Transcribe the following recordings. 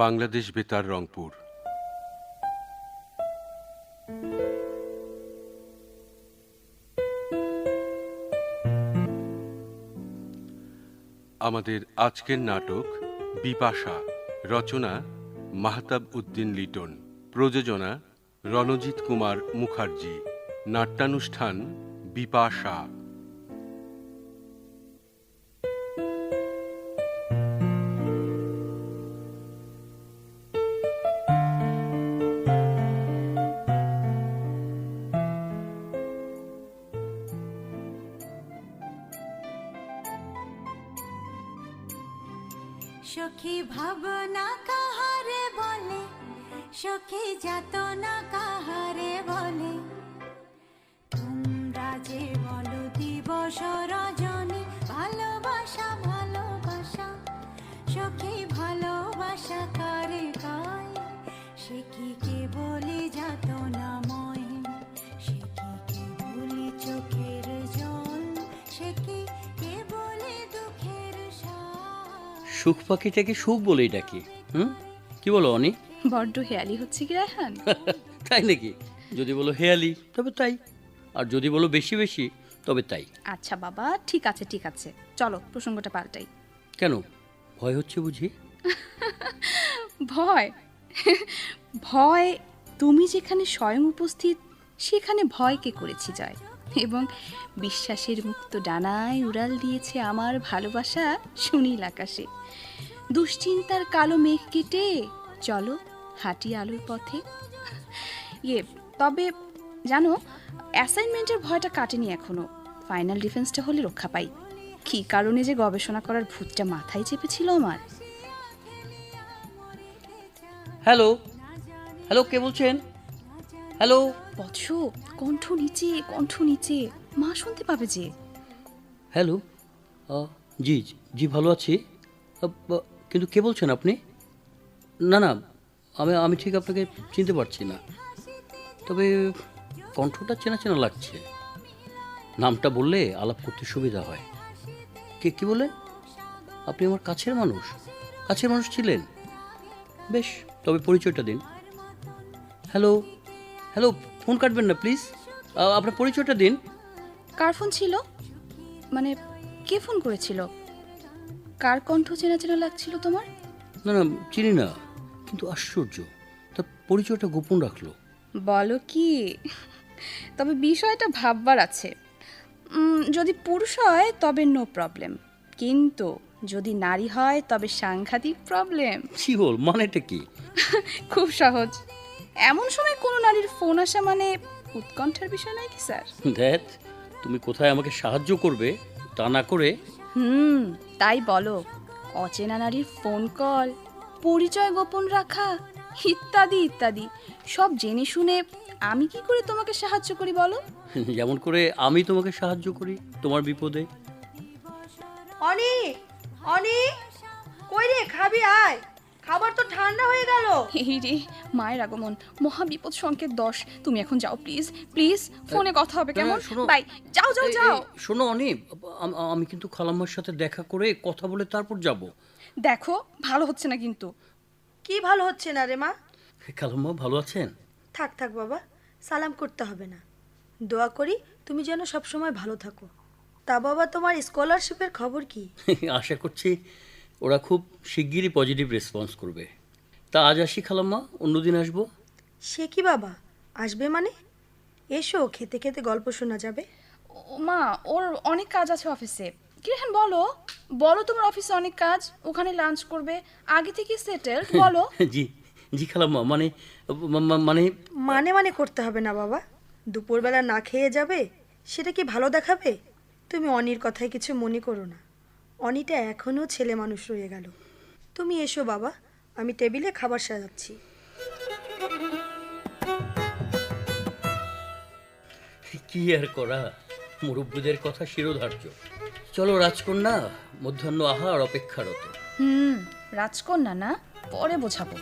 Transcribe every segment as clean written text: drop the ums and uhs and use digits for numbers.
বাংলাদেশ বেতার রংপুর। আমাদের আজকের নাটক বিপাশা, রচনা মাহতাব উদ্দিন লিটন, প্রযোজনা রণজিৎ কুমার মুখার্জি, নাট্যানুষ্ঠান বিপাশা। সখী ভাবনা কাহারে বলে, সখী যাতনা কাহারে বলে, তোমরা যে বলো দিবস রজনী, ভালোবাসা ভালোবাসা, সখী ভালোবাসা কারে গায়, সে কি কেবলি যাতনাময়, সে কি কেবলি চোখের জল, সে কি কেবলি দুঃখের সায়। সুখ পাখিটাকে সুখ বলেই ডাকি। কি বলো অনি? বড্ড হেয়ালি হচ্ছে কি রায়হান? তাই নাকি? যদি বলো হেয়ালি তবে তাই, আর যদি বলো বেশি বেশি তবে তাই। আচ্ছা বাবা, ঠিক আছে ঠিক আছে, চলো প্রসঙ্গটা পাল্টাই। কেন, ভয় হচ্ছে বুঝি? ভয়? ভয়? তুমি যেখানে স্বয়ং উপস্থিত সেখানে ভয় কে করেছি জয়, এবং বিশ্বাসের মুক্ত ডানায় উড়াল দিয়েছে আমার ভালোবাসা সুনীল আকাশে। দুশ্চিন্তার কালো মেঘ কেটে চলো হাঁটি আলোর পথে। তবে জানো, অ্যাসাইনমেন্টের ভয়টা কাটেনি এখনো। ফাইনাল ডিফেন্সটা হলে রক্ষা পাই। কী কারণে যে গবেষণা করার ভূতটা মাথায় চেপেছিল আমার। হ্যালো হ্যালো, কে বলছেন? হ্যালো। বৎস, কণ্ঠ নিচে কণ্ঠ নিচে, মা শুনতে পাবে যে। হ্যালো, জি জি ভালো আছি, কিন্তু কে বলছেন আপনি? না না, আমি ঠিক আপনাকে চিনতে পারছি না, তবে কণ্ঠটা চেনা চেনা লাগছে। নামটা বললে আলাপ করতে সুবিধা হয়। কে কি বলে? আপনি আমার কাছের মানুষ? কাছের মানুষ ছিলেন? বেশ, তবে পরিচয়টা দিন। হ্যালো হ্যালো, ফোন কাটবেন না প্লিজ, আপনার পরিচয়টা দিন। কার ফোন ছিল? মানে কে ফোন করেছিল? কার কণ্ঠ চেনা চেনা লাগছিল তোমার? না না, চিনি না, কিন্তু আশ্চর্য, তার পরিচয়টা গোপন রাখলো। বলো কি? তবে বিষয়টা ভাববার আছে। যদি পুরুষ হয় তবে নো প্রবলেম, কিন্তু যদি নারী হয় তবে সাংঘাতিক প্রবলেম। কি বল, মানেটা কি? খুব সহজ। এমন সময় কোনো নারীর ফোন আসা মানে উৎকণ্ঠার বিষয় নয় কি স্যার? দেখ, তুমি কোথায় আমাকে সাহায্য করবে তা না করে। তাই বলো, অচেনা নারীর ফোন কল, পরিচয় গোপন রাখা, ইত্যাদি ইত্যাদি সব জেনে শুনে আমি কি করে তোমাকে সাহায্য করি বলো? যেমন করে আমি তোমাকে সাহায্য করি তোমার বিপদে। অনি, অনি, কই রে, খাবি আয়, খাবার তো ঠান্ডা হয়ে গেল। এই রে, মায়ের আগমন, মহা বিপদ সংকেত 10। তুমি এখন যাও প্লিজ প্লিজ, ফোনে কথা হবে কেমন? বাই, যাও যাও যাও। শোনো অনি, আমি কিন্তু খালাম্মার সাথে দেখা করে কথা বলে তারপর যাব। দেখো, ভালো হচ্ছে না কিন্তু। কি ভালো হচ্ছে না রে মা? খালাম্মা ভালো আছেন? থাক থাক বাবা, সালাম করতে হবে না। দোয়া করি তুমি যেন সব সময় ভালো থাকো। তা বাবা, তোমার স্কলারশিপের খবর কি? আশা করছি ওরা খুব শিগগিরই পজিটিভ রেসপন্স করবে। তা আজ আসি খালাম্মা, অন্যদিন আসবো। সে কি বাবা, আসবে মানে? এসো, খেতে খেতে গল্প শোনা যাবে। ও মা, ওর অনেক কাজ আছে অফিসে। কি হ্যাঁ, বলো বলো, তোমার অফিসে অনেক কাজ, ওখানে লাঞ্চ করবে, আগে থেকে সেটেল, বলো। জি জি খালাম্মা, মানে মানে মানে মানে করতে হবে না বাবা। দুপুরবেলা না খেয়ে যাবে, সেটা কি ভালো দেখাবে? তুমি অনির কথায় কিছু মনে করো না। অনিটা এখনও ছেলে মানুষ রয়ে গেল। তুমি এসো বাবা, আমি টেবিলে খাবার সাজাচ্ছি। কি আর করা, মুরব্বীদের কথা শিরোধার্য। চলো রাজকন্যা, মধ্যাহ্ন আহার অপেক্ষারত। রাজকন্যা না, পরে বোঝাবো।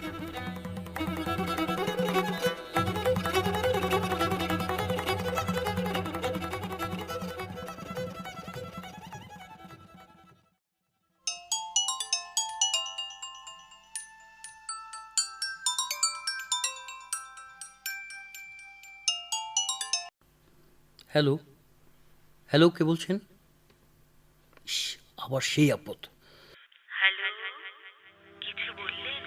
হ্যালো, হ্যালো, কে বলছেন? ইস, আবার সেই আপদ। হ্যালো, কিছু বললেন?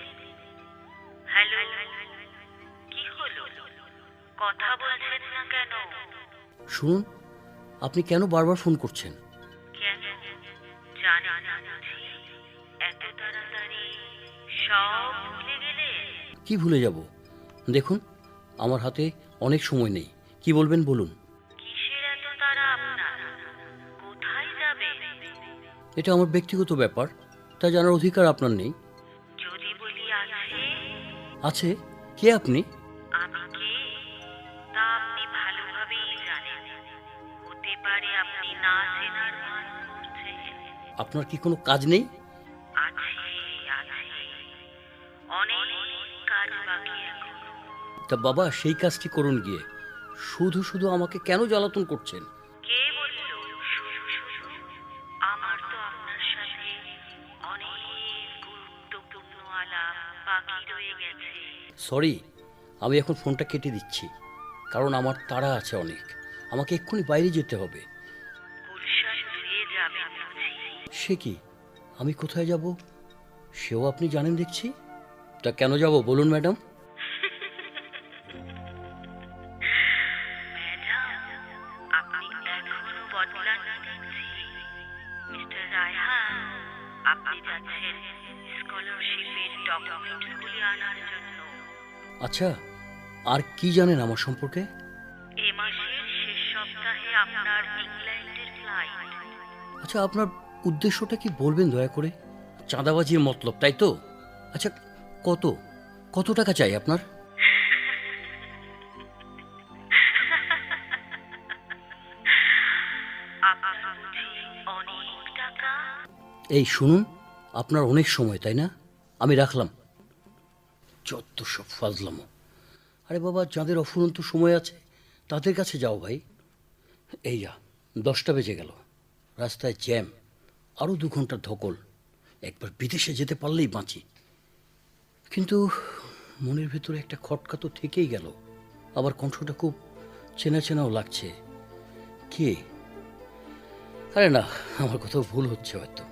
হ্যালো, কি হলো? কথা বলছেন না কেন? শুনুন, আপনি কেন বারবার ফোন করছেন? কেন জানি না বুঝি এত তাড়াতাড়ি সব ভুলে গেলে? কি ভুলে যাব? দেখুন, আমার হাতে অনেক সময় নেই। কি বলবেন বলুন। কিসের এত তাড়া আপনার? কোথায় যাবে? এটা আমার ব্যক্তিগত ব্যাপার, তা জানার অধিকার আপনার নেই। যদি বলি আছে, আছে? কে আপনি? আমি কে তা আপনি ভালোভাবেই জানেন। হতে পারে আপনি না চেনার ভান করছেন। আপনার কি কোনো কাজ নেই? আছে, আছে, অনেক কাজ বাকি এখনো। তা বাবা, সেই কাজটি করুন গিয়ে। শুধু শুধু আমাকে কেন জ্বালাতন করছেন? কে বলল শুধু শুধু? আমার তো আপনার সাথে অনেক গুরুত্বপূর্ণ আলাপ বাকি রয়ে গেছে। সরি, আমি এখন ফোনটা কেটে দিচ্ছি, কারণ আমার তাড়া আছে অনেক। আমাকে এক্ষুনি বাইরে যেতে হবে। গুলশান ফিরে যাবেন বুঝি? সে কি? আমি কোথায় যাব সেও আপনি জানেন দেখছি। তা কেন যাব বলুন ম্যাডাম? ম্যাডাম, আপনি এখনো বদলাননি দেখছি। মিস্টার রায়হান, আপনি যাচ্ছেন স্কলারশিপের ডকুমেন্টসগুলি আনার জন্য। আচ্ছা, আর কি জানেন আমার সম্পর্কে? এ মাসের শেষ সপ্তাহে আপনার ইংল্যান্ডের ফ্লাইট। আচ্ছা, আপনার উদ্দেশ্যটা কি বলবেন দয়া করে? চাঁদাবাজির মতলব, তাই তো? আচ্ছা, কত কত টাকা চাই আপনার? আপনার বুঝি অনেক টাকা? এই শুনুন, আপনার অনেক সময়, তাই না? আমি রাখলাম। যত সব ফাজলামো। আরে বাবা, যাদের অফুরন্ত সময় আছে তাদের কাছে যাও ভাই। এই যা 10টা বেজে গেল, রাস্তায় জ্যাম, আরও 2 ঘন্টার ধকল। একবার বিদেশে যেতে পারলেই বাঁচি। কিন্তু মনের ভেতরে একটা খটকা তো থেকেই গেল। আবার কণ্ঠটা খুব চেনা চেনাও লাগছে। কে? আরে না, আমার কোথাও ভুল হচ্ছে হয়তো।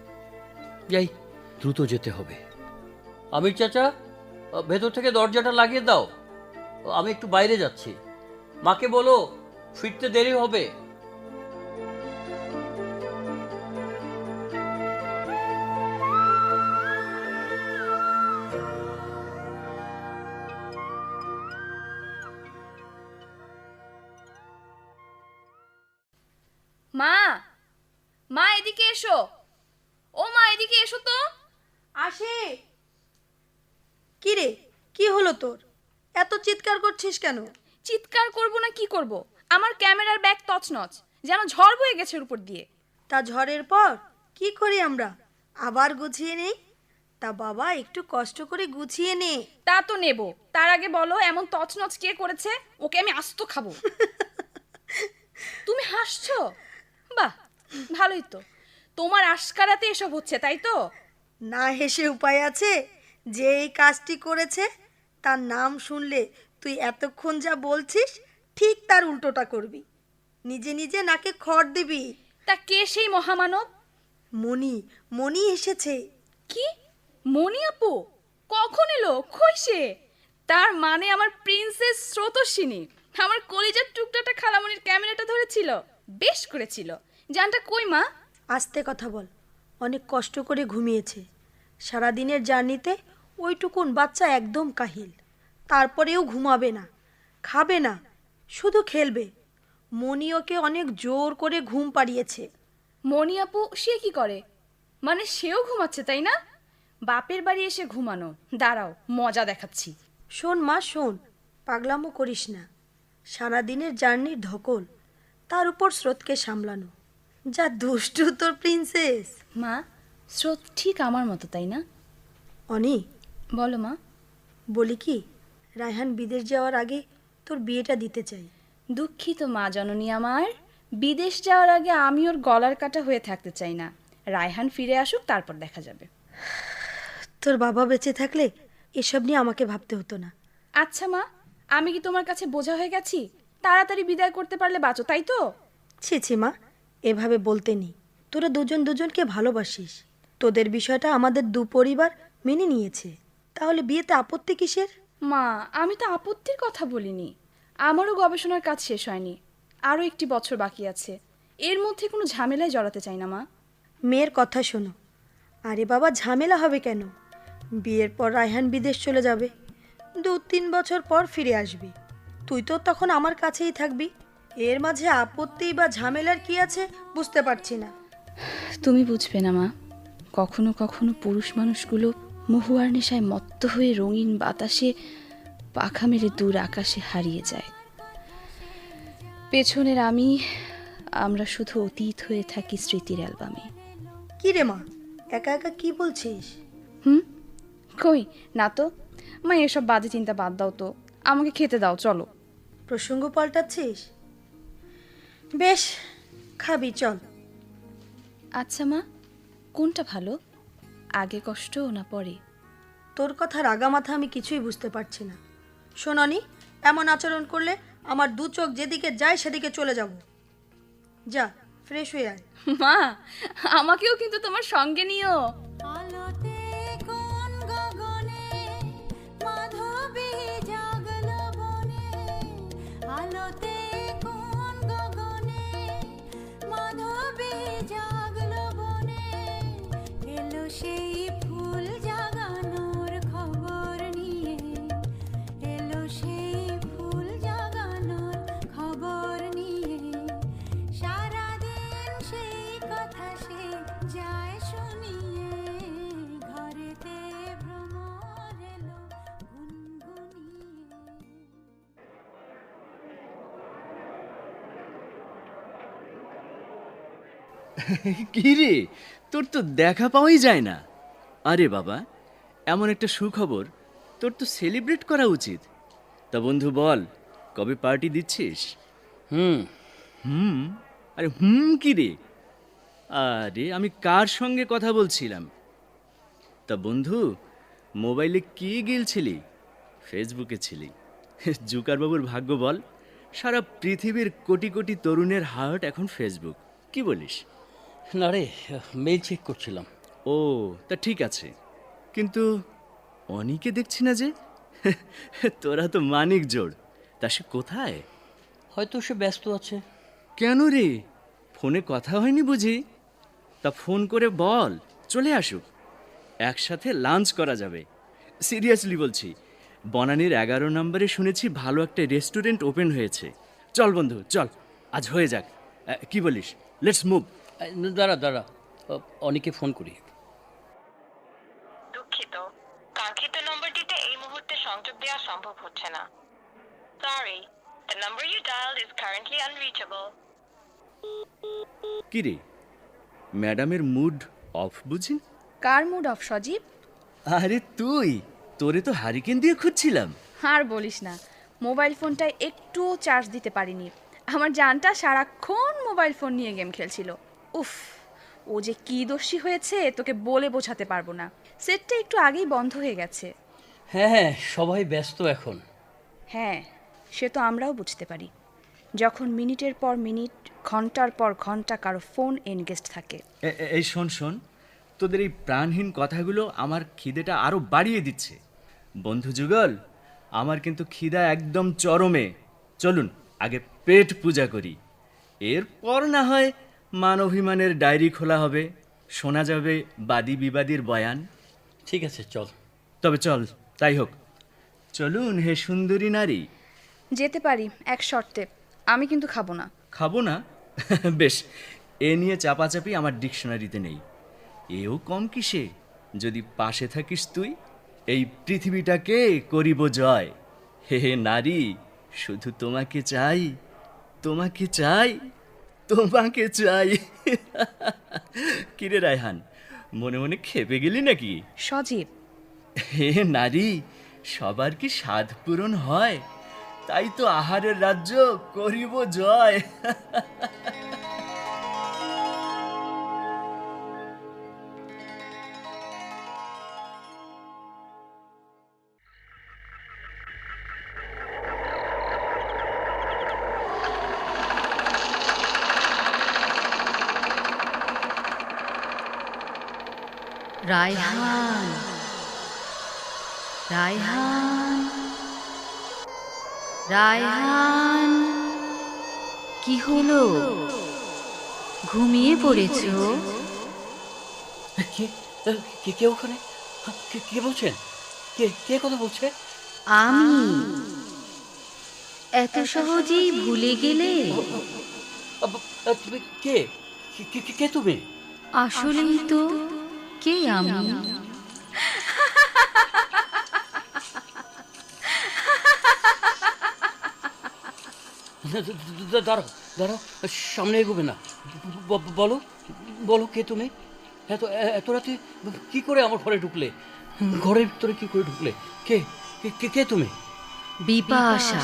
যাই, দ্রুত যেতে হবে। আমির চাচা, ভেতর থেকে দরজাটা লাগিয়ে দাও। আমি একটু বাইরে যাচ্ছি। মাকে বলো ফিরতে দেরি হবে। মা, মা এদিকে এসো। ও মা, এদিকে এসো তো। আসে। কি রে, কি হলো তোর? এত চিৎকার করছিস কেন? চিৎকার করব না কি করব? আমার ক্যামেরার ব্যাগ তছনছ, যেন ঝড় বয়ে গেছে ওর উপর দিয়ে। তা ঝড়ের পর কি করি আমরা? আবার গুছিয়ে নেই। তা বাবা, একটু কষ্ট করে গুছিয়ে নে। তা তো নেব, তার আগে বলো এমন তছনছ কে করেছে? ওকে আমি আস্ত খাবো। তুমি হাসছো? বাহ, ভালোই তো। তোমার আশকারাতে এসব হচ্ছে, তাই তো? না হেসে উপায় আছে? যে এই কাজটি করেছে তার নাম শুনলে তুই এতক্ষণ যা বলছিস ঠিক তার উল্টোটা করবি। নিজে নিজে নাকে খড় দিবি। তা কে সেই মহামানব? মণি, মণি এসেছে। কি? মণি আপু? কখন এলো? কই সে? তার মানে আমার প্রিন্সেস স্রোতস্বিনী, আমার কলিজার টুকটাটা খালামণির ক্যামেরাটা ধরেছিল। বেশ করেছিল। জানটা কই মা? আস্তে কথা বল। অনেক কষ্ট করে ঘুমিয়েছে। সারাদিনের জার্নিতে ওইটুকুন বাচ্চা একদম কাহিল। তারপরেও ঘুমাবে না, খাবে না, শুধু খেলবে। মণি ওকে অনেক জোর করে ঘুম পাড়িয়েছে। মণি আপু সে কি করে? মানে সেও ঘুমাচ্ছে, তাই না? বাপের বাড়ি এসে ঘুমানো। দাঁড়াও, মজা দেখাচ্ছি। শোন মা, শোন, পাগলামো করিস না। সারাদিনের জার্নির ধকল, তার উপর স্রোতকে সামলানো। যা দুষ্টু তোর প্রিন্সেস। মা, স্রোত ঠিক আমার মতো, তাই না? অনি, বলো মা। বলি কি, রায়হান বিদেশ যাওয়ার আগে তোর বিয়েটা দিতে চাই। দুঃখিত মা জননী আমার, বিদেশ যাওয়ার আগে আমি ওর গলার কাটা হয়ে থাকতে চাই না। রায়হান ফিরে আসুক, তারপর দেখা যাবে। তোর বাবা বেঁচে থাকলে এসব নিয়ে আমাকে ভাবতে হতো না। আচ্ছা মা, আমি কি তোমার কাছে বোঝা হয়ে গেছি? তাড়াতাড়ি বিদায় করতে পারলে বাঁচো, তাই তো? ছি ছি মা, এভাবে বলতে নেই। তোরা দুজন দুজনকে ভালোবাসিস, তোদের বিষয়টা আমাদের দু পরিবার মেনে নিয়েছে, তাহলে বিয়েতে আপত্তি কিসের? মা, আমি তো আপত্তির কথা বলিনি। আমারও গবেষণার কাজ শেষ হয়নি, আরও একটি বছর বাকি আছে। এর মধ্যে কোনো ঝামেলায় জড়াতে চাই না মা। মেয়ের কথা শোনো। আরে বাবা, ঝামেলা হবে কেন? বিয়ের পর রায়হান বিদেশ চলে যাবে, 2-3 বছর পর ফিরে আসবি, তুই তো তখন আমার কাছেই থাকবি। এর মাঝে আপত্তি বা ঝামেলার কি আছে বুঝতে পারছি না। তুমি বুঝবে না মা, কখনো কখনো পুরুষ মানুষগুলো মহুয়ার নেশায় মত্ত হয়ে রঙিন বাতাসে পাখা মেরে দূর আকাশে হারিয়ে যায়। পেছনের আমরা শুধু অতীত হয়ে থাকি স্মৃতির অ্যালবামে। কি রে মা, একা একা কি বলছিস? কই না তো মা, এসব বাজে চিন্তা বাদ দাও তো, আমাকে খেতে দাও, চলো। প্রসঙ্গ পাল্টাচ্ছিস? বেশ, খাবি চল। আচ্ছা মা, কোনটা ভালো, আগে কষ্ট না পরে? তোর কথা রাগা মাথা আমি কিছুই বুঝতে পারছি না। শোননি, এমন আচরণ করলে আমার দু চোখ যেদিকে যায় সেদিকে চলে যাব। যা, ফ্রেশ হয়ে আয়। মা, আমাকেও কিন্তু তোমার সঙ্গে নিও। আলোতে কোন গগনে মাধবী জাগলো বনে, আলোতে কোন গগনে মাধবী জাগলো বনে, এলো সেই ফুল জাগানোর খবর নিয়ে, এলো সেই ফুল জাগানোর খবর নিয়ে, সারাদিন সেই কথা সে যায় শুনিয়ে, ঘরেতে ভ্রমর এলো গুনগুনিয়ে। কি রে, তোর তো দেখা পাওয়াই যায় না। আরে বাবা, এমন একটা সুখবর, তোর তো সেলিব্রেট করা উচিত। তা বন্ধু বল, কবে পার্টি দিচ্ছিস? আরে কি রে? আরে আমি কার সঙ্গে কথা বলছিলাম? তা বন্ধু, মোবাইলে কি গিলছিলি? ফেসবুকে ছিলি। জুকারবাবুর ভাগ্য বল, সারা পৃথিবীর কোটি কোটি তরুণের হার্ট এখন ফেসবুক। কি বলিস? না রে, মেইল চেক করছিলাম। ও, তা ঠিক আছে, কিন্তু অনিকে দেখছি না যে। তোরা তো মানিক জোড়, তা সে কোথায়? হয়তো সে ব্যস্ত আছে। কেন রে, ফোনে কথা হয়নি বুঝি? তা ফোন করে বল চলে আসুক, একসাথে লাঞ্চ করা যাবে। সিরিয়াসলি বলছি, বনানীর 11 নম্বরে শুনেছি ভালো একটা রেস্টুরেন্ট ওপেন হয়েছে। চল বন্ধু চল, আজ হয়ে যাক। কি বলিস? Let's move. দাঁড়া, অনেকে ফোন করি। দুঃখিত, কাঙ্ক্ষিত নম্বরটিতে এই মুহূর্তে সংযোগ দেওয়া সম্ভব হচ্ছে না। Sorry, the number you dialled is currently unreachable. কি রে, ম্যাডামের মুড অফ বুঝি? কার মুড অফ সজীব? আরে তুই, তোরে তো হারিকেন দিয়ে খুঁজছিলাম। আর বলিস না, মোবাইল ফোনটায় একটুও চার্জ দিতে পারিনি। আমার জানটা সারাক্ষণ মোবাইল ফোন নিয়ে গেম খেলছিল। উফ, ও যে কি দোষী হয়েছে তোকে বলে বোঝাতে পারবো না। সেটটা একটু আগেই বন্ধ হয়ে গেছে। হ্যাঁ, সবাই ব্যস্ত এখন। হ্যাঁ, সে তো আমরাও বুঝতে পারি, যখন মিনিটের পর মিনিট, ঘন্টার পর ঘন্টা কারো ফোন এনগেজড থাকে। এই শোন, তোদের এই প্রাণহীন কথাগুলো আমার খিদেটা আরো বাড়িয়ে দিচ্ছে। বন্ধু যুগল, আমার কিন্তু খিদা একদম চরমে। চলুন আগে পেট পূজা করি, এরপর না হয় মান অভিমানের ডায়েরি খোলা হবে, শোনা যাবে বাদী বিবাদীর বয়ান। ঠিক আছে, চল। তবে চল, তাই হোক। চলুন হে সুন্দরী নারী। যেতে পারি এক শর্তে, আমি কিন্তু খাবো না। খাবো না? বেশ, এ নিয়ে চাপাচাপি আমার ডিকশনারিতে নেই। এও কম কিসে যদি পাশে থাকিস তুই। এই পৃথিবীটাকে করিব জয়। হে হে নারী, শুধু তোমাকে চাই, তোমাকে চাই, তোমাকে চাই। কিরে রায়হান, মনে মনে খেপে গেলি নাকি? সজীব, হে নারী, সবার কি স্বাদ পূরণ হয়? তাই তো আহারের রাজ্য করিব জয়। রায়হান, রায়হান, রায়হান, কি হলো? ঘুমিয়ে পড়েছো? কে কে কে ওখানে? কে বলছেন? কে কে কথা বলছে? আমি। এত সহজেই ভুলে গেলে? তুমি কে? কে তুমি? আসলেই তো কে আমি? দাঁড়াও দাঁড়াও, সামনে এগোবে না। বলো বলো, কে তুমি? এত এত রাতে কি করে আমার ঘরে ঢুকলে? ঘরের ভিতরে কি করে ঢুকলে? কে কে কে তুমি? বিপাশা।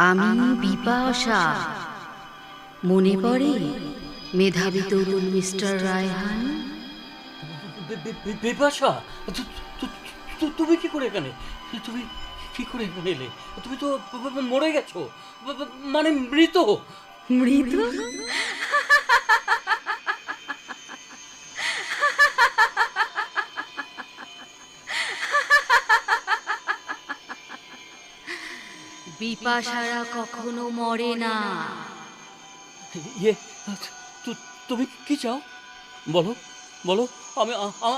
আমি বিপাশা। মনে পড়ে মেধাবী তরুণ মিস্টার রায়হান? বিপাশা, তুমি কি করে এখানে? তুমি কি করে এখানে এলে? তুমি তো মরে গেছো, মানে মৃত। মৃদু? বিপাশারা কখনো মরে না। ইয়ে, তুমি কি চাও? বলো বলো, আমি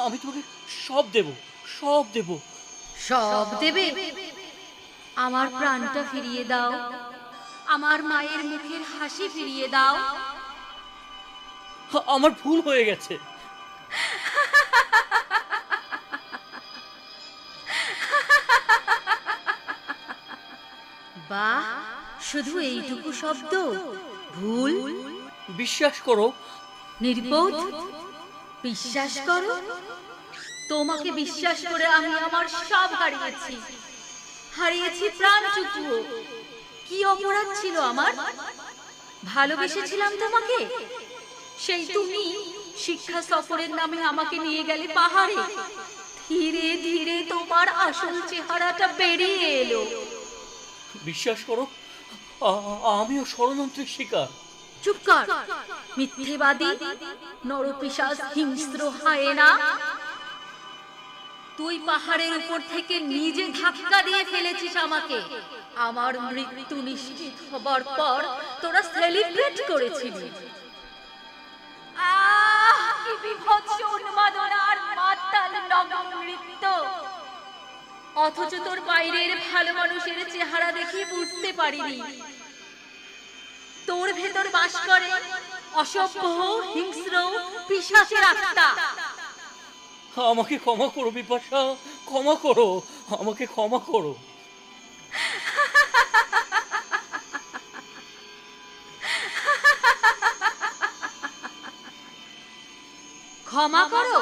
আমি তোমাকে সব দেব, সব দেব। সব দেবে? আমার প্রাণটা ফিরিয়ে দাও, আমার মায়ের মুখের হাসি ফিরিয়ে দাও। আমার ভুল হয়ে গেছে। বাহ, শুধু এইটুকু শব্দ? ভুল? বিশ্বাস করো। নির্বোধ, বিশ্বাস করো? তোমাকে বিশ্বাস করে আমি আমার সব হারিয়েছি, হারিয়েছি প্রাণটুকুও। কি অপরাধ ছিল আমার? ভালোবেসেছিলাম তোমাকে। সেই তুমি শিক্ষা সফরের নামে আমাকে নিয়ে গেলে পাহাড়ে। ধীরে ধীরে তোমার আসল চেহারাটা বেরিয়ে এলো। বিশ্বাস করো, আমিও ষড়যন্ত্রের শিকার। চুপ কর, মিথ্যেবাদী, নরপিশাচ, হিংস্র হায়েনা। তুই পাহাড়ের উপর থেকে নিজে ধাক্কা দিয়ে ফেলেছিস আমাকে। আমার মৃত্যু নিশ্চিত হবার পর তোরা সেলিব্রেট করেছিলি। আহ, কি বিভৎস উন্মাদনার মাতাল নগ্ন নৃত্য! অথচ তোর বাইরের ভালো মানুষের চেহারা দেখে বুঝতে পারিনি তোর ভেতর বাস করে অসভ্য, হিংস্র, পিশাচের আত্মা। আমাকে ক্ষমা করো বিপাশা, ক্ষমা করো, আমাকে ক্ষমা করো। ক্ষমা করো?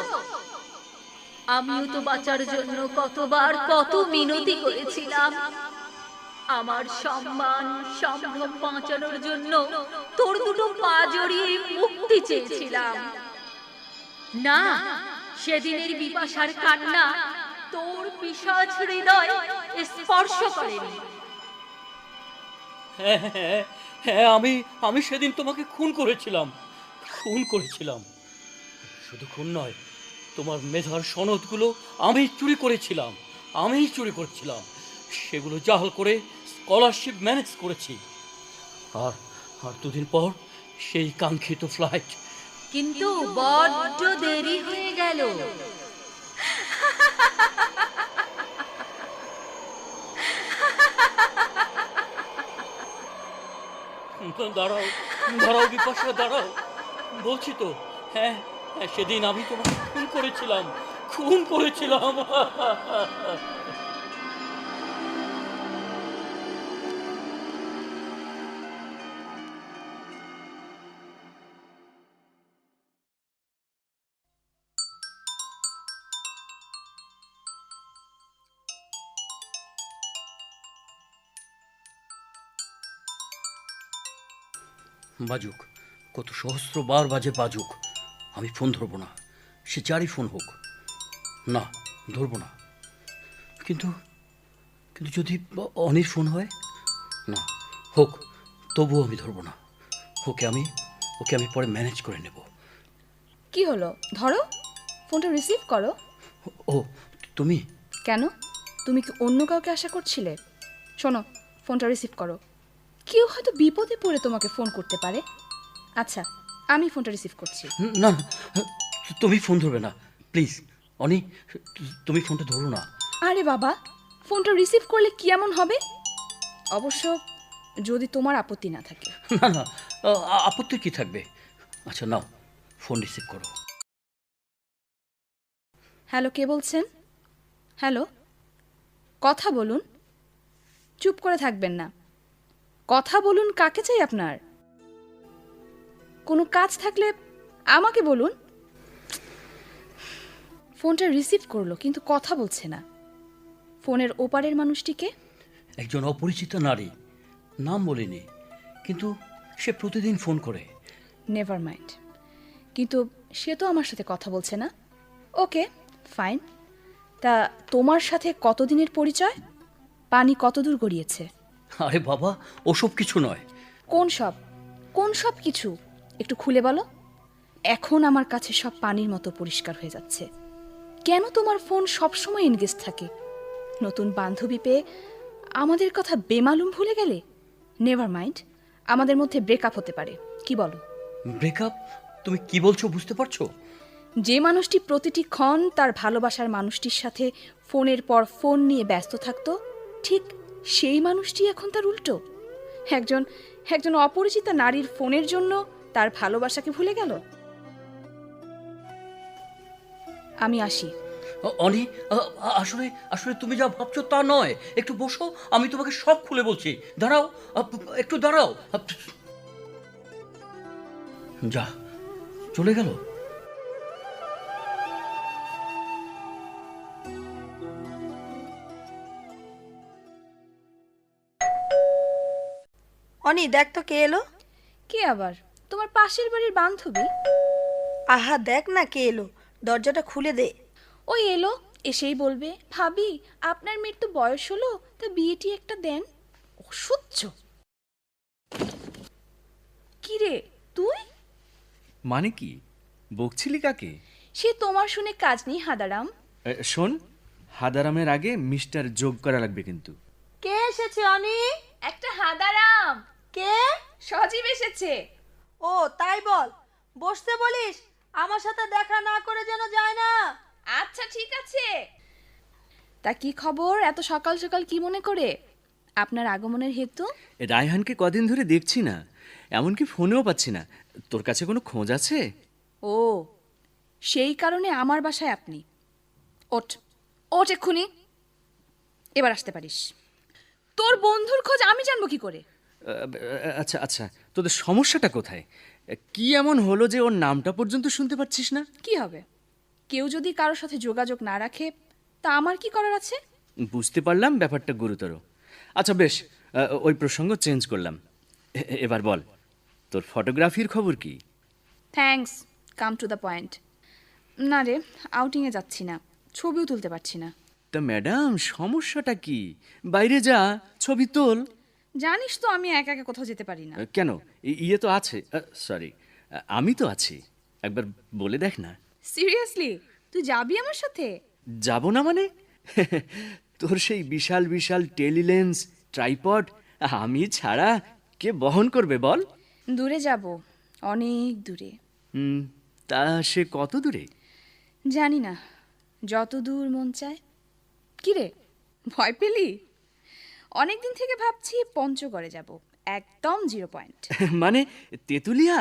আমিও তো বাঁচার জন্য কতবার কত মিনতি করেছিলাম। আমার সম্মান সম্ভ্রম বাঁচানোর জন্য তোর দুটো পা জড়িয়ে মুক্তি চেয়েছিলাম। না, সেদিনের বিপাশার কান্না তোর পিশাচ হৃদয় স্পর্শ করেনি। হ্যাঁ হ্যাঁ হ্যাঁ, আমি সেদিন তোমাকে খুন করেছিলাম, খুন করেছিলাম। শুধু খুন নয়, তোমার মেধার সনদগুলো আমি চুরি করেছিলাম, আমিই চুরি করেছিলাম। সেগুলো জাল করে স্কলারশিপ ম্যানেজ করেছি। আর আর দুদিন পর সেই কাঙ্ক্ষিত ফ্লাইট। কিন্তু বড্ড দেরি হয়ে গেল। দাঁড়াও দাঁড়াও বিপাশা, দাঁড়াও। বলছি তো, হ্যাঁ হ্যাঁ, সেদিন আমি তোমাকে খুন করেছিলাম, খুন করেছিলাম। বাজুক, কত সহস্রবার বাজে বাজুক, আমি ফোন ধরবো না। সে যারই ফোন হোক, না ধরবো না। কিন্তু কিন্তু যদি অনির ফোন হয়, না হোক, তবুও আমি ধরবো না। ওকে আমি পরে ম্যানেজ করে নেব। কি হলো, ধরো। ফোনটা রিসিভ করো। ও তুমি? কেন, তুমি কি অন্য কাউকে আশা করছিলে? শোনো, ফোনটা রিসিভ করো। কেউ হয়তো বিপদে পড়ে তোমাকে ফোন করতে পারে। আচ্ছা, আমি ফোনটা রিসিভ করছি। না না, তুমি ফোন ধরবে না প্লিজ। অনি, তুমি ফোনটা ধরো না। আরে বাবা, ফোনটা রিসিভ করলে কি এমন হবে? অবশ্য যদি তোমার আপত্তি না থাকে। না না, আপত্তি কি থাকবে? আচ্ছা নাও, ফোন রিসিভ করো। হ্যালো, কে বলছেন? হ্যালো, কথা বলুন, চুপ করে থাকবেন না। কথা বলুন, কাকে চাই আপনার? কোনো কাজ থাকলে আমাকে বলুন। ফোনটা রিসিভ করলো কিন্তু কথা বলছে না। ফোনের ওপারের মানুষটিকে? একজন অপরিচিত নারী, নাম বলিনি, কিন্তু সে প্রতিদিন ফোন করে। নেভার মাইন্ড, কিন্তু সে তো আমার সাথে কথা বলছে না। ওকে, ফাইন। তা তোমার সাথে কতদিনের পরিচয়? পানি কত দূর গড়িয়েছে? আরে বাবা, ওসব কিছু নয়। কোন সব কিছু একটু খুলে বলো। এখন আমার কাছে সব পানির মতো পরিষ্কার হয়ে যাচ্ছে। কেন তোমার ফোন সবসময় এনগেজ থাকে? নতুন বান্ধবী পেয়ে আমাদের কথা বেমালুম ভুলে গেলে? নেভার মাইন্ড, আমাদের মধ্যে ব্রেকআপ হতে পারে। কি বলো? ব্রেকআপ? তুমি কি বলছো বুঝতে পারছো? যে মানুষটি প্রতিটি ক্ষণ তার ভালোবাসার মানুষটির সাথে ফোনের পর ফোন নিয়ে ব্যস্ত থাকতো, ঠিক সেই মানুষটি এখন তার উল্টো। একজন অপরিচিতা নারীর ফোনের জন্য তার ভালোবাসাকে ভুলে গেল। আমি আসি। অনি, আসলে আসলে তুমি যা ভাবছো তা নয়। একটু বসো, আমি তোমাকে সব খুলে বলছি। দাঁড়াও, একটু দাঁড়াও। যা, চলে গেল। অনি, দেখ তো কে এলো। কে আবার? তোমার পাশের বাড়ির বান্ধবী। আহা, দেখ না কে এলো, দরজাটা খুলে দে। ওই এলো, এসেই বলবে, ভাবি আপনার মেয়ের তো বয়স হলো, তা বিয়েটি একটা দেন। অসহ্য। কি রে তুই? মানে কি? বকছিলি কাকে? সে তোমার শুনে কাজ নেই হাদারাম। শোন, হাদারামের আগে মিস্টার যোগ করা লাগবে কিন্তু। কে এসেছে অনি? একটা হাদারাম। কে? সজীব এসেছে। ও তাই বল, বসতে বলিস, আমার সাথে দেখা না করে যেন যায় না। আচ্ছা ঠিক আছে। তা কি খবর এত সকাল সকাল কি মনে করে? আপনার আগমনের হেতু? রায়হানকে কদিন ধরে দেখছি না, এমনকি ফোনেও পাচ্ছি না। তোর কাছে কোনো খোঁজ আছে? ও, সেই কারণে আমার বাসায় আপনি। ওঠ ওঠ এক্ষুনি, এবার আসতে পারিস। তোর বন্ধুর খোঁজ আমি জানবো কি করে? আচ্ছা আচ্ছা, তোদের সমস্যাটা কোথায়? কি এমন হলো যে ওর নামটা পর্যন্ত শুনতে পাচ্ছিস না? কি হবে? কেউ যদি কারোর সাথে যোগাযোগ না রাখে তা আমার কি করার আছে? বুঝতে পারলাম ব্যাপারটা গুরুতর। আচ্ছা বেশ, ওই প্রসঙ্গ চেঞ্জ করলাম। এবার বল, তোর ফটোগ্রাফির খবর কি? Thanks, come to the point. না রে, আউটিংয়ে যাচ্ছি না, ছবিও তুলতে পারছি না। তা ম্যাডাম, সমস্যাটা কি? বাইরে যা, ছবি তোল। জানিস তো আমি একা একা কোথাও যেতে পারি না। কেন? ইয়ে তো আছে, সরি, আমি তো আছি। একবার বলে দেখ না। সিরিয়াসলি, তুই যাবি আমার সাথে? যাব না মানে? তোর সেই বিশাল বিশাল টেলিলেন্স, ট্রাইপড আমি ছাড়া কে বহন করবে বল? দূরে যাব, অনেক দূরে। তা সে কত দূরে? জানি না, যত দূর মন চায়। কি রে, ভয় পেলি? অনেক দিন থেকে ভাবছি পঞ্চগড়ে যাব, একদম 0 পয়েন্ট। মানে তেতুলিয়া?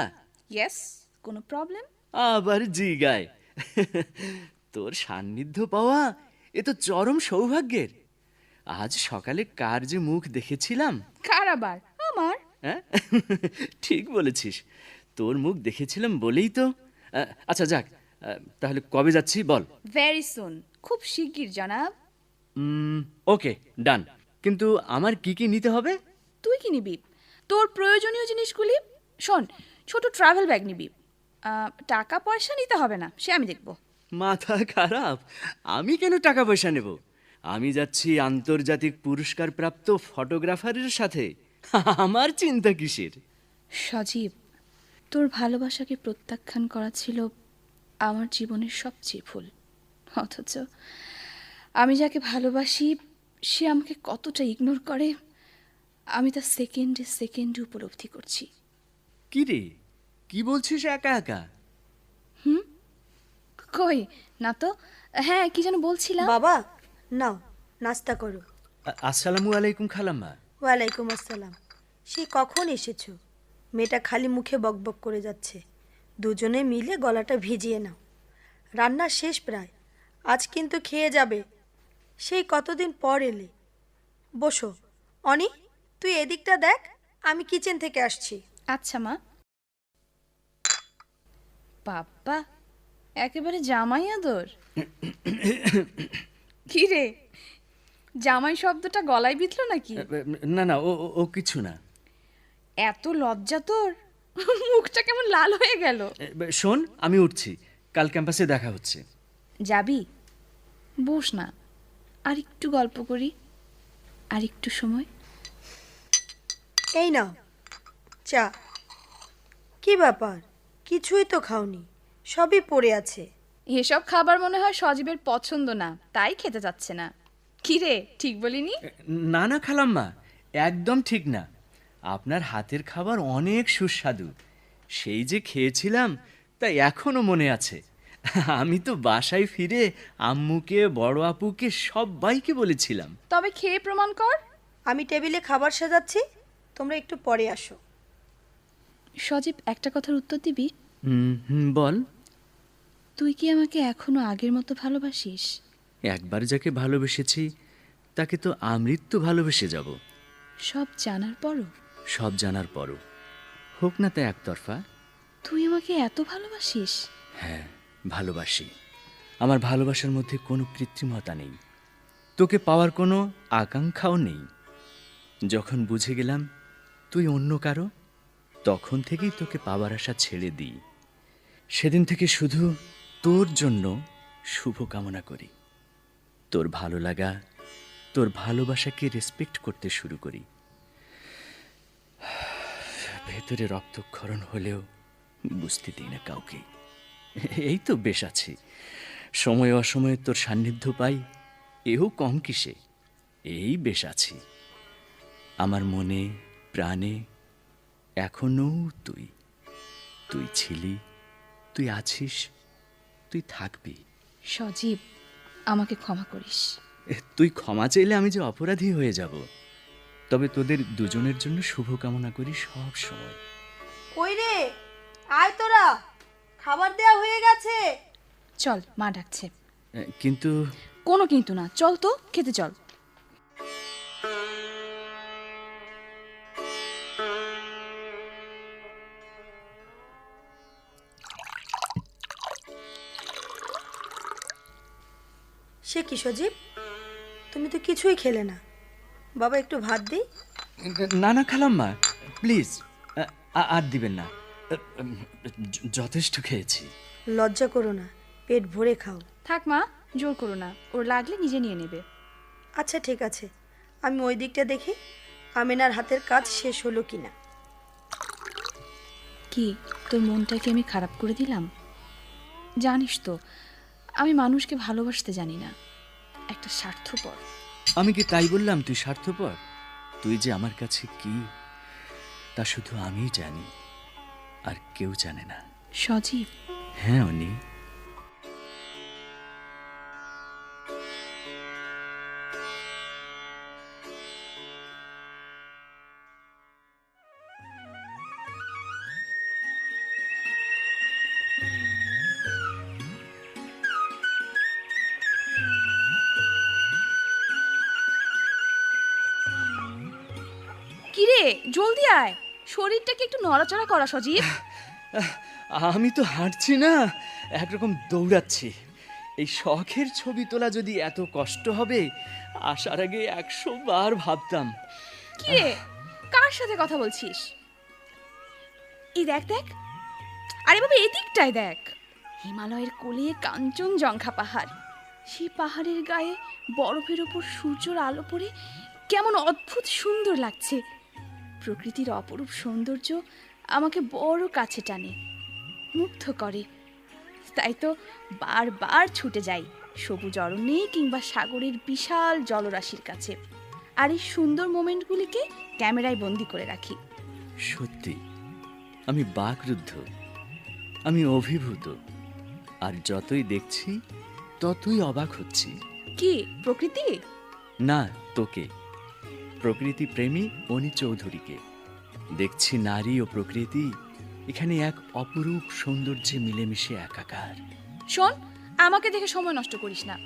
ইয়েস, কোনো প্রবলেম? আবার জিগায়। তোর সান্নিধ্য পাওয়া এ তো চরম সৌভাগ্যের। আজ সকালে কার যে মুখ দেখেছিলাম। কার আবার? আমার। হ্যাঁ, ঠিক বলেছিস, তোর মুখ দেখেছিলাম বলেই তো। আচ্ছা যাক, তাহলে কবে যাচ্ছি বল? ভেরি সুন, খুব শিগগির জনাব। ওকে, ডান। কিন্তু আমার কি কি নিতে হবে? তুই কি নিবি? তোর প্রয়োজনীয় জিনিসগুলি। শোন, ছোট ট্রাভেল ব্যাগ নিবি। টাকা পয়সা নিতে হবে না, সে আমি দেখব। মাথা খারাপ? আমি কেন টাকা পয়সা নেব? আমি যাচ্ছি আন্তর্জাতিক পুরস্কার প্রাপ্ত ফটোগ্রাফারের সাথে। আমার চিন্তা কিসের? সজীব, তোর ভালোবাসাকে প্রত্যাখ্যান করা ছিল আমার জীবনের সবচেয়ে ভুল। অথচ আমি যাকে ভালোবাসি সে আমাকে কতটা ইগনোর করে আমি তা সেকেন্ডে সেকেন্ডে উপলব্ধি করছি। কি রে, কি বলছিস একা একা? কই না তো। হ্যাঁ, কি যেন বলছিলাম। বাবা, নাও নাস্তা করো। আসসালামু আলাইকুম খালাম্মা। ওয়ালাইকুম আসসালাম। সে কখন এসেছো? মেয়েটা খালি মুখে বকবক করে যাচ্ছে। দুজনে মিলে গলাটা ভিজিয়ে নাও। রান্না শেষ প্রায়, আজ কিন্তু খেয়ে যাবে। সেই কতদিন পর এলে। বসো। অনি, তুই এদিকটা দেখ, আমি কিচেন থেকে আসছি। আচ্ছা মা। বাবা, একেবারে জামাই আদর। কি রে, জামাই শব্দটা গলায় বিঁধলো নাকি? না না, ও ও কিছু না। এত লজ্জা তোর, মুখটা কেমন লাল হয়ে গেল। শোন, আমি উঠছি, কাল ক্যাম্পাসে দেখা হচ্ছে। যাবি? বস না, আর একটু গল্প করি, আর একটু সময়। এই নাও চা। কি ব্যাপার, কিছুই তো খাওনি, সবই পড়ে আছে। এসব খাবার মনে হয় সজীবের পছন্দ না, তাই খেতে যাচ্ছে না। কি রে, ঠিক বলিনি? না না খালাম্মা, একদম ঠিক না। আপনার হাতের খাবার অনেক সুস্বাদু। সেই যে খেয়েছিলাম তা এখনো মনে আছে। আমি তো বাসায় ফিরে আম্মুকে, বড় আপুকে সবাইকে বলেছিলাম। তবে খেয়ে প্রমাণ কর। আমি টেবিলে খাবার সাজাচ্ছি, তোমরা একটু পরে আসো। সজীব, একটা কথার উত্তর দিবি? বল। তুই কি আমাকে এখনো আগের মতো ভালোবাসিস? একবার যাকে ভালোবেসেছি তাকে তো আমৃত্যু ভালোবেসে যাব। সব জানার পরও? সব জানার পরও হোক না তা একতরফা। তুই আমাকে এত ভালোবাসিস? হ্যাঁ, ভালোবাসি। আমার ভালোবাসার মধ্যে কোনো কৃত্রিমতা নেই, তোকে পাওয়ার কোনো আকাঙ্ক্ষাও নেই। যখন বুঝে গেলাম তুই অন্য কারো, তখন থেকেই তোকে পাওয়ার আশা ছেড়ে দিই। সেদিন থেকে শুধু তোর জন্য শুভ কামনা করি। তোর ভালো লাগা, তোর ভালোবাসাকে রেসপেক্ট করতে শুরু করি। ভেতরে রক্তক্ষরণ হলেও বুঝতে দিই না কাউকে। এই তো বেশ আছি, সময় অসময়ে তোর সান্নিধ্য পাই, এও কম কিসে। এই বেশ আছি। আমার মনে প্রাণে এখনো তুই। তুই ছিলি, তুই আছিস, তুই থাকবি। সজীব, আমাকে ক্ষমা করিস। তুই ক্ষমা চাইলে আমি যে অপরাধী হয়ে যাব। তবে তোদের দুজনের জন্য শুভকামনা করি সব সময়। কই রে, আয় তোরা, খাবার দেয়া হয়ে গেছে। চল, মা ডাকছে। কিন্তু কোনো কিন্তু না, চল তো খেতে চল। সে কি সজীব, তুমি তো কিছুই খেলে না। বাবা একটু ভাত দিই? না না খালাম্মা, প্লিজ আর দিবেন না। যথেষ্ট খেয়েছি। লজ্জা করো না, পেট ভরে খাও। থাক মা, জোর করো না, ওর লাগলে নিজে নিয়ে নেবে। আচ্ছা ঠিক আছে, আমি ওই দিকটা দেখি আমিনার হাতের কাজ শেষ হলো কিনা। কি, তোর মনটাকে আমি খারাপ করে দিলাম? জানিস তো, আমি মানুষকে ভালোবাসতে জানি না, একটা স্বার্থপর। আমি কি তাই বললাম তুই স্বার্থপর? তুই যে আমার কাছে কি তা শুধু আমিই জানি, আর কেউ জানে না। সজীব। হ্যাঁ অনি। কিরে, জলদি আয়, শরীরটাকে একটু নড়াচড়া করা সজীব। আমি তো হাঁটছি না, একরকম দৌড়াচ্ছি। এই শখের ছবি তোলা যদি এত কষ্ট হবে, আসার আগে 100 বার ভাবতাম। কিরে, কার সাথে কথা বলছিস? এই দেখ দেখ, আরে বাবা এদিকটায় দেখ, হিমালয়ের কোলে কাঞ্চনজঙ্ঘা পাহাড়। সেই পাহাড়ের গায়ে বরফের ওপর সূর্যের আলো পড়ে কেমন অদ্ভুত সুন্দর লাগছে। প্রকৃতির অপরূপ সৌন্দর্য আমাকে বড় কাছে টানে, মুগ্ধ করে। তাই তো বারবার ছুটে যাই সবুজ অরণ্যে কিংবা সাগরের বিশাল জলরাশির কাছে, আর এই সুন্দর মোমেন্টগুলিকে ক্যামেরায় বন্দি করে রাখি। সত্যি আমি বাকরুদ্ধ, আমি অভিভূত, আর যতই দেখছি ততই অবাক হচ্ছি। কি প্রকৃতি? না, তোকে, প্রকৃতি প্রেমী অনি চৌধুরীকে। দেখছি নারী ও প্রকৃতি এখানে এক অপরূপ সৌন্দর্যে মিলেমিশে একাকার। শোন, আমাকে দেখে সময় নষ্ট করিস না,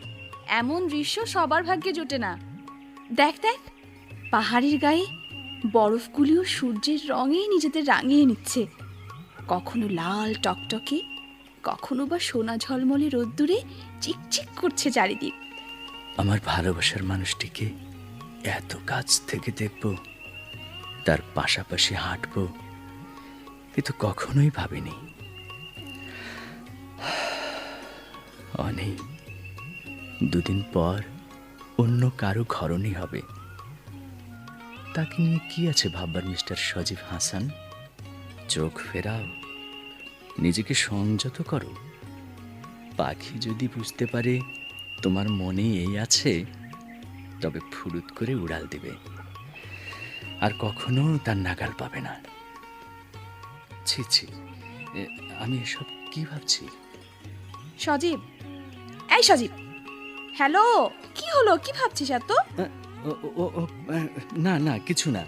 এমন দৃশ্য সবার ভাগ্যে জোটে না। দেখ দেখ, পাহাড়ের গায়ে বরফগুলিও সূর্যের রঙে নিজেদের রাঙিয়ে নিচ্ছে, কখনো লাল টকটকে, কখনো বা সোনা ঝলমলে রোদ্দুরে চিকচিক করছে চারিদিক। আমার ভালোবাসার মানুষটিকে এত কাছ থেকে দেখব, তার পাশাপাশি হাঁটব, এ তো কখনোই ভাবিনি। অনেক দুদিন পর অন্য কারো ঘরণী হবে, তাকে নিয়ে কি আছে ভাববার মিস্টার সজীব হাসান? চোখ ফেরাও, নিজেকে সংযত করো। পাখি যদি বুঝতে পারে তোমার মনে এই আছে, তবে ফুরুত করে উড়াল দেবে, আর কখনো তার নাগাল পাবে না। ছি ছি, আমি এসব কি ভাবছি? সজীব, এই সজীব, হ্যালো, কি হলো? কি ভাবছিস এত? না না, কিছু না।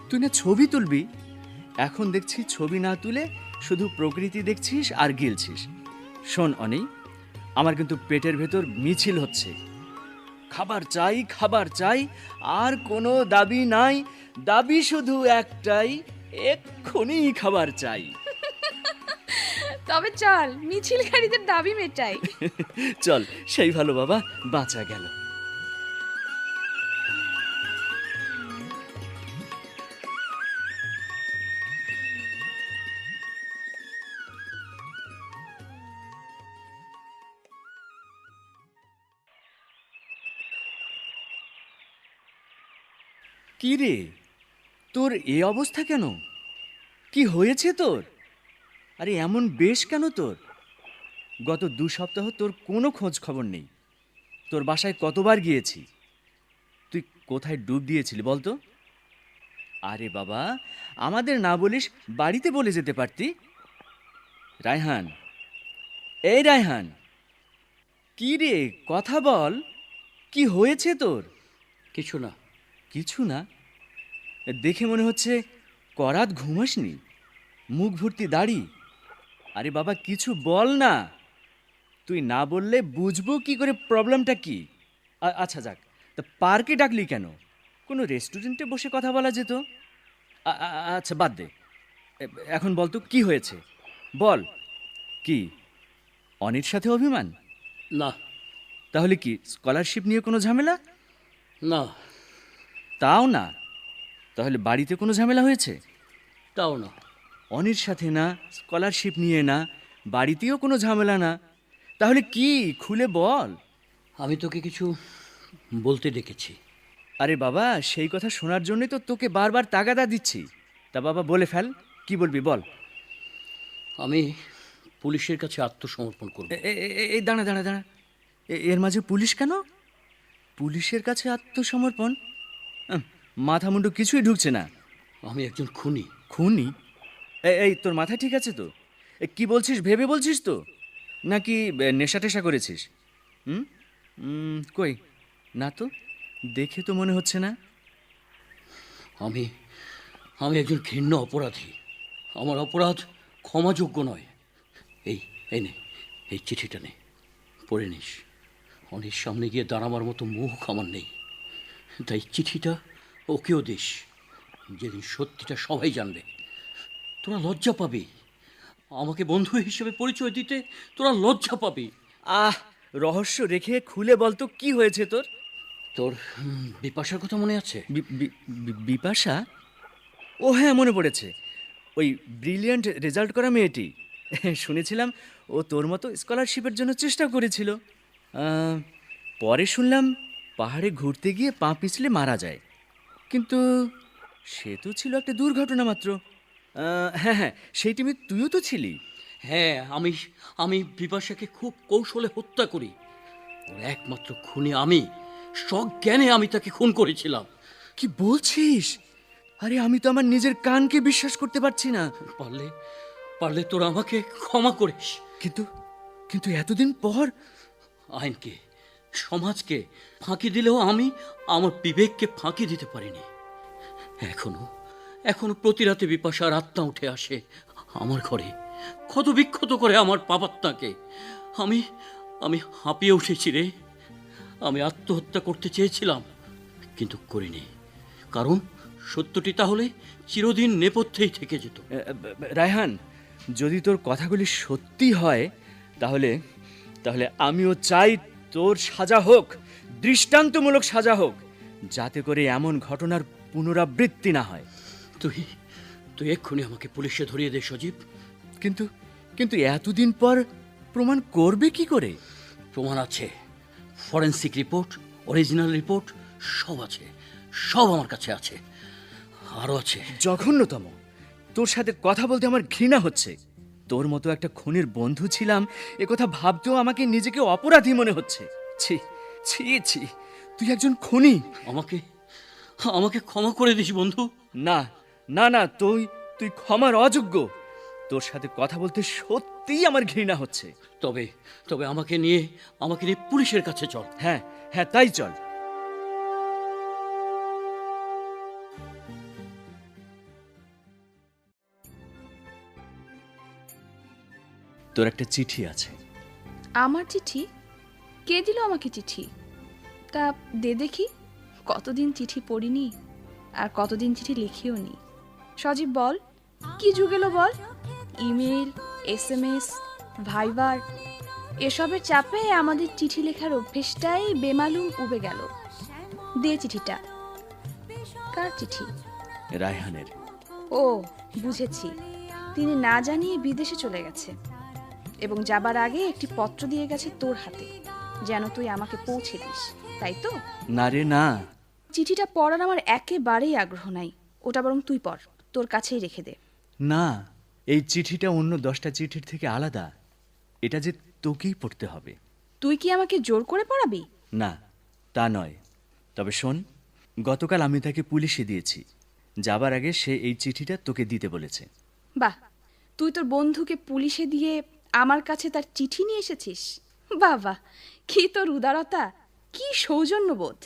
তুই না ছবি তুলবি, এখন দেখছি ছবি না তুলে শুধু প্রকৃতি দেখছিস আর গিলছিস। শোন অনি, আমার কিন্তু পেটের ভেতর মিছিল হচ্ছে, খাবার চাই, খাবার চাই, আর কোনো দাবি নাই, দাবি শুধু একটাই, এক্ষুনি খাবার চাই। তবে চল মিছিলকারীদের দাবি মেটাই। চল, সেই ভালো বাবা, বাঁচা গেল। কি রে, তোর এ অবস্থা কেন? কি হয়েছে তোর? আরে এমন বেশ কেন তোর? গত 2 সপ্তাহ তোর কোনো খোঁজ খবর নেই। তোর বাসায় কতবার গিয়েছি, তুই কোথায় ডুব দিয়েছিলি বলতো? আরে বাবা, আমাদের না বলিস বাড়িতে বলে যেতে পারতি। রায়হান, এই রায়হান, কি রে, কথা বল, কি হয়েছে তোর? কিছু না। কিছু না? দেখে মনে হচ্ছে করাত ঘুমাসনি, মুখ ভর্তি দাড়ি। আরে বাবা, কিছু বল না, তুই না বললে বুঝবো কি করে প্রবলেমটা কি। আচ্ছা যাক, তা পার্কে ডাকলি কেন? কোনো রেস্টুরেন্টে বসে কথা বলা যেত। আচ্ছা বাদ দে, এখন বল তো কি হয়েছে, বল। কি অনির সাথে অভিমান? না। তাহলে কি স্কলারশিপ নিয়ে কোনো ঝামেলা? না। তাও না? তাহলে বাড়িতে কোনো ঝামেলা হয়েছে? তাও না। অনির সাথে না, স্কলারশিপ নিয়ে না, বাড়িতেও কোনো ঝামেলা না, তাহলে কি, খুলে বল। আমি তোকে কিছু বলতে ডেকেছি। আরে বাবা, সেই কথা শোনার জন্যই তো তোকে বারবার তাগাদা দিচ্ছি। তা বাবা বলে ফেল, কি বলবি বল। আমি পুলিশের কাছে আত্মসমর্পণ করব। এই দাঁড়া দাঁড়া দাঁড়া, এর মাঝে পুলিশ কেন? পুলিশের কাছে আত্মসমর্পণ? মাথা মুন্ডু কিছুই ঢুকছে না। আমি একজন খুনি। খুনি? এই তোর মাথা ঠিক আছে তো? কি বলছিস ভেবে বলছিস তো, নাকি নেশা টেশা করেছিস? কই না তো, দেখে তো মনে হচ্ছে না। আমি আমি একজন ঘৃণ্য অপরাধী। আমার অপরাধ ক্ষমাযোগ্য নয়। এই এই নে, এই চিঠিটা নে, পড়ে নিস। অনেক সামনে গিয়ে দাঁড়াবার মতো মুখ আমার নেই, তাই চিঠিটা ওকেও দিস। যেদিন সত্যিটা সবাই জানবে, তোরা লজ্জা পাবি। আমাকে বন্ধু হিসেবে পরিচয় দিতে তোরা লজ্জা পাবি। রহস্য রেখে খুলে বলতো কি হয়েছে তোর। তোর বিপাশার কথা মনে আছে? বিপাশা? ও হ্যাঁ, মনে পড়েছে, ওই ব্রিলিয়ান্ট রেজাল্ট করা মেয়েটি। শুনেছিলাম ও তোর মতো স্কলারশিপের জন্য চেষ্টা করেছিল। পরে শুনলাম পাহাড়ে ঘুরতে গিয়ে পা পিছলে মারা যায়। কিন্তু সে তো ছিল একটা দুর্ঘটনা মাত্র। হ্যাঁ হ্যাঁ, সেই টিমে তুইও তো ছিলি। হ্যাঁ, আমি আমি বিপাশাকে খুব কৌশলে হত্যা করি। ওর একমাত্র খুনি আমি। সজ্ঞানে আমি তাকে খুন করেছিলাম। কি বলছিস? আরে আমি তো আমার নিজের কানকে বিশ্বাস করতে পারছি না। পারলে পারলে তোরা আমাকে ক্ষমা করিস। কিন্তু কিন্তু এতদিন পর আইনকে, সমাজকে ফাঁকি দিলেও আমি আমার বিবেককে ফাঁকি দিতে পারিনি। এখনো এখনো প্রতি রাতে বিপাশার আত্মা উঠে আসে আমার ঘরে, ক্ষত বিক্ষত করে আমার পাপাত্মাকে। আমি আমি হাঁপিয়ে উঠেছি রে। আমি আত্মহত্যা করতে চেয়েছিলাম, কিন্তু করিনি, কারণ সত্যটি তাহলে চিরদিন নেপথ্যেই থেকে যেত। রায়হান, যদি তোর কথাগুলি সত্যি হয় তাহলে তাহলে আমিও চাই তোর সাজা হোক, দৃষ্টান্তমূলক সাজা হোক, যাতে করে এমন ঘটনার পুনরাবৃত্তি না হয়। তুই তুই এক্ষুনি আমাকে পুলিশে ধরিয়ে দে সজীব। কিন্তু কিন্তু এতদিন পর প্রমাণ করবে কি করে? প্রমাণ আছে, ফরেন্সিক রিপোর্ট, অরিজিনাল রিপোর্ট সব আছে, সব আমার কাছে আছে। আরও আছে। জঘন্যতম। তোর সাথে কথা বলতে আমার ঘৃণা হচ্ছে। তোর মতো একটা খুনির বন্ধু ছিলাম একথা ভাবতেও আমাকে নিজেকে অপরাধী মনে হচ্ছে। ছি ছি ছি, তুই একজন খুনি। আমাকে আমাকে ক্ষমা করে দিস বন্ধু। না না না, তুই তুই ক্ষমার অযোগ্য। তোর সাথে কথা বলতে সত্যিই আমার ঘৃণা হচ্ছে। তবে তবে আমাকে নিয়ে পুলিশের কাছে চল। হ্যাঁ হ্যাঁ, তাই চল। তোর একটা চিঠি আছে। আমার চিঠি? কে দিল আমাকে চিঠি? তা দে দেখি। কতদিন চিঠি পড়িনি, আর কতদিন চিঠি লিখিও নি। সজীব বল, কি যুগ এলো বল? ইমেল, SMS, ভাইবার, এসবের চাপে আমাদের চিঠি লেখার অভ্যেসটাই বেমালুম উবে গেল। দে চিঠিটা। কার চিঠি? রায়হানের। ও, বুঝেছি। তিনি না জানিয়ে বিদেশে চলে গেছে এবং যাবার আগে একটি পত্র দিয়ে গেছে তোর হাতে, যেন তুই আমাকে পৌঁছে দিস, তাই তো? না রে না। চিঠিটা পড়ার আমার একেবারেই আগ্রহ নাই। ওটা বরং তুই পড়, তোর কাছেই রেখে দে। না, এই চিঠিটা অন্য 10টা চিঠির থেকে আলাদা। এটা যে তোকেই পড়তে হবে। তুই কি আমাকে জোর করে পড়াবি? না, তা নয়। তবে শোন, গতকাল আমি তাকে পুলিশে দিয়েছি। যাবার আগে সে এই চিঠিটা তোকে দিতে বলেছে। বাহ, তুই তোর বন্ধুকে পুলিশে দিয়ে আমার কাছে তার চিঠি নিয়ে এসেছিস। বাহ বাহ, কি তোর উদারতা, কি সৌজন্যবোধ।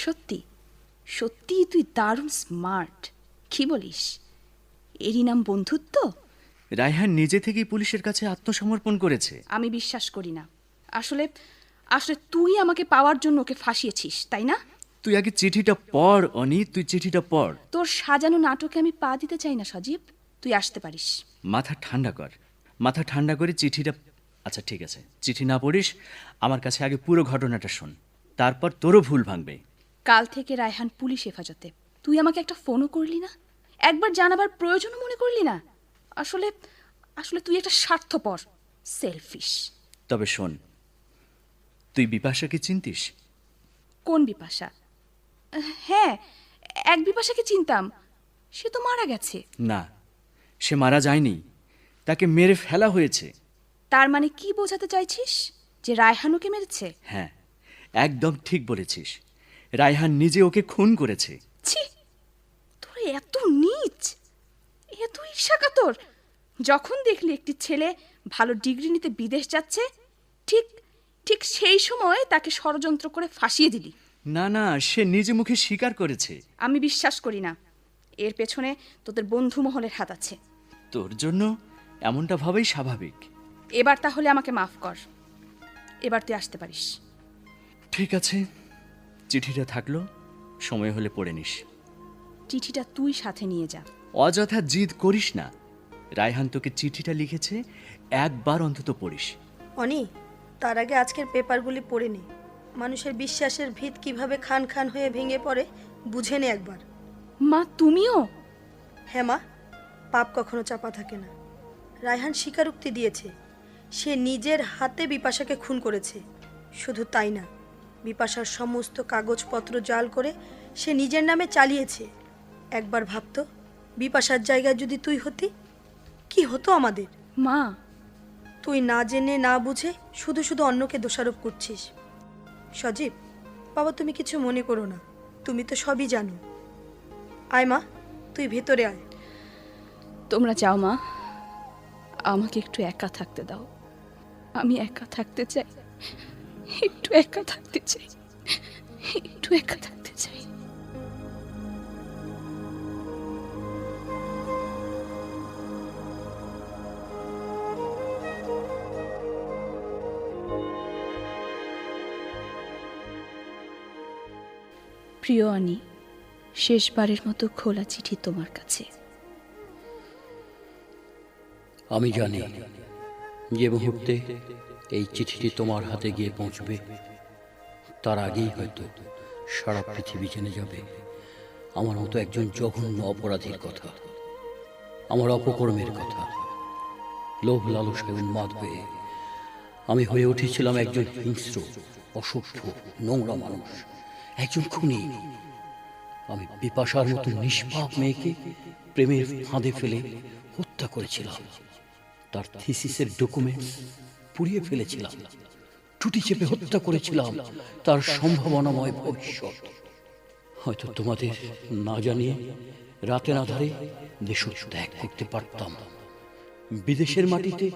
সত্যি সত্যি তুই দারুণ স্মার্ট। কি বলিস? এরই নাম বন্ধুত্ব? রায়হান নিজে থেকেই পুলিশের কাছে আত্মসমর্পণ করেছে। আমি বিশ্বাস করি না। আসলে আসলে তুই আমাকে পাওয়ার জন্য ওকে ফাঁসিয়েছিস, তাই না? তুই আগে চিঠিটা পড় অনি, তুই চিঠিটা পড়। তোর সাজানো নাটকে আমি পা দিতে চাই না সজীব। তুই আসতে পারিস। মাথা ঠান্ডা কর, মাথা ঠান্ডা করে চিঠিটা। আচ্ছা ঠিক আছে, চিঠি না পড়িস, আমার কাছে আগে পুরো ঘটনাটা শোন, তারপর তোরও ভুল ভাঙবে। কাল থেকে রায়হান পুলিশ হেফাজতে। তুই আমাকে একটা ফোনও করলি না, একবার জানাবার প্রয়োজনও মনে করলি না। আসলে আসলে তুই একটা স্বার্থপর, সেলফিশ। তবে শোন, তুই বিপাশাকে চিনতিস? কোন বিপাশা? হ্যাঁ, এক বিপাশাকে চিনতাম। সে তো মারা গেছে। না, সে মারা যায়নি, তাকে মেরে ফেলা হয়েছে। তার মানে কি বোঝাতে চাইছিস? যে রায়হান ওকে মেরেছে? হ্যাঁ, একদম ঠিক বলেছিস। রায়হান নিজে ওকে খুন করেছে। ছি, তোর এত নীচ, এত ঈর্ষাকাতর। যখন দেখলি একটি ছেলে ভালো ডিগ্রি নিতে বিদেশ যাচ্ছে, ঠিক ঠিক সেই সময় তাকে ষড়যন্ত্র করে ফাঁসিয়ে দিলি। না না, সে নিজে মুখে স্বীকার করেছে। আমি বিশ্বাস করি না। এর পেছনে তোদের বন্ধু মহলের হাত আছে। তোর জন্য এমনটা ভাবেই স্বাভাবিক। এবার তাহলে আমাকে মাফ কর। এবার তুই আসতে পারিস। ঠিক আছে, চিঠিটা থাকলো, সময় হলে পড়ে নিস। চিঠিটা তুই সাথে নিয়ে যা। অযথা জিদ করিস না। রায়হান তোকে চিঠিটা লিখেছে, একবার অন্তত পড়িস। অনি, তার আগে আজকের পেপারগুলি পড়ে নে। মানুষের বিশ্বাসের ভিত কিভাবে খান খান হয়ে ভেঙে পড়ে বুঝে নে একবার। মা, তুমিও? হ্যাঁ মা, পাপ কখনো চাপা থাকে না। রায়হান স্বীকারোক্তি দিয়েছে, সে নিজের হাতে বিপাশাকে খুন করেছে। শুধু তাই না, বিপাশার সমস্ত কাগজপত্র জাল করে সে নিজের নামে চালিয়েছে। একবার ভাবতো, বিপাশার জায়গায় যদি তুই হতি, কি হতো আমাদের? মা, তুই না জেনে না বুঝে শুধু শুধু অন্যকে দোষারোপ করছিস। সজীব, বাবা তুমি কিছু মনে করো না, তুমি তো সবই জানো। আয় মা, তুই ভেতরে আয়। তোমরা যাও মা, আমাকে একটু একা থাকতে দাও। আমি একা থাকতে চাই, একটু একা থাকতে চাই, একটু একা থাকতে চাই। প্রিয় অনি, শেষবারের মতো খোলা চিঠি তোমার কাছে। আমি জানি যে মুহূর্তে এই চিঠিটি তোমার হাতে গিয়ে পৌঁছবে তার আগেই হয়তো সারা পৃথিবী জেনে যাবে আমার মতো একজন জঘন্য অপরাধীর কথা, আমার অপকর্মের কথা। লোভ লালসায় উন্মাদ হয়ে আমি হয়ে উঠেছিলাম একজন হিংস্র, অসভ্য, নোংরা মানুষ, একজন খুনি। আমি বিপাশার মতো নিষ্পাপ মেয়েকে প্রেমের ফাঁদে ফেলে হত্যা করেছিলাম। তার থিসিসের ডকুমেন্টস পুড়িয়ে ফেলেছিলাম, টুটি চেপে হত্যা করেছিলাম তার সম্ভাবনাময় ভবিষ্যৎ। হয়তো তোমাদের না জানিয়ে রাতে আধারে দেশ ত্যাগ করতে পারতাম। বিদেশের মাটিতে